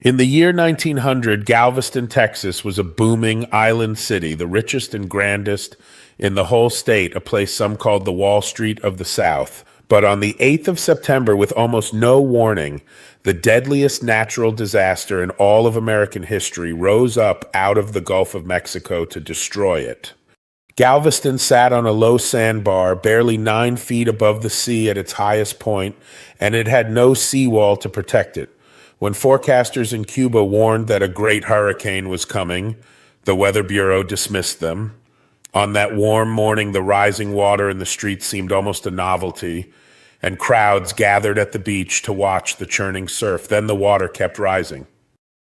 In the year 1900, Galveston, Texas was a booming island city, the richest and grandest in the whole state, a place some called the Wall Street of the South. But on the 8th of September, with almost no warning, the deadliest natural disaster in all of American history rose up out of the Gulf of Mexico to destroy it. Galveston sat on a low sandbar, barely 9 feet above the sea at its highest point, and it had no seawall to protect it. When forecasters in Cuba warned that a great hurricane was coming, the Weather Bureau dismissed them. On that warm morning, the rising water in the streets seemed almost a novelty, and crowds gathered at the beach to watch the churning surf. Then the water kept rising.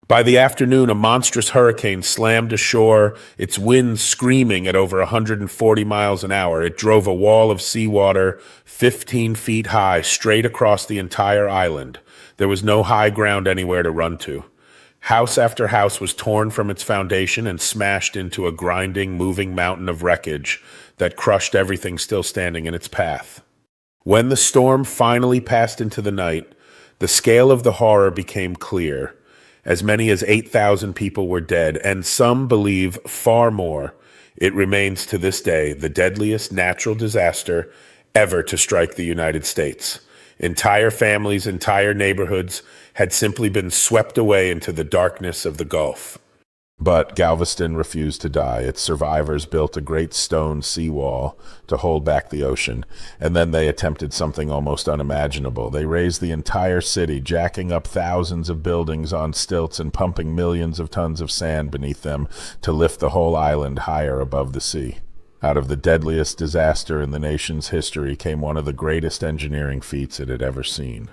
By the afternoon, a monstrous hurricane slammed ashore, its winds screaming at over 140 miles an hour. It drove a wall of seawater 15 feet high straight across the entire island. There was no high ground anywhere to run to. House after house was torn from its foundation and smashed into a grinding, moving mountain of wreckage that crushed everything still standing in its path. When the storm finally passed into the night, the scale of the horror became clear. As many as 8,000 people were dead, and some believe far more. It remains to this day the deadliest natural disaster ever to strike the United States. Entire families, entire neighborhoods had simply been swept away into the darkness of the Gulf. But Galveston refused to die. Its survivors built a great stone seawall to hold back the ocean, and then they attempted something almost unimaginable. They raised the entire city, jacking up thousands of buildings on stilts and pumping millions of tons of sand beneath them to lift the whole island higher above the sea. Out of the deadliest disaster in the nation's history came one of the greatest engineering feats it had ever seen.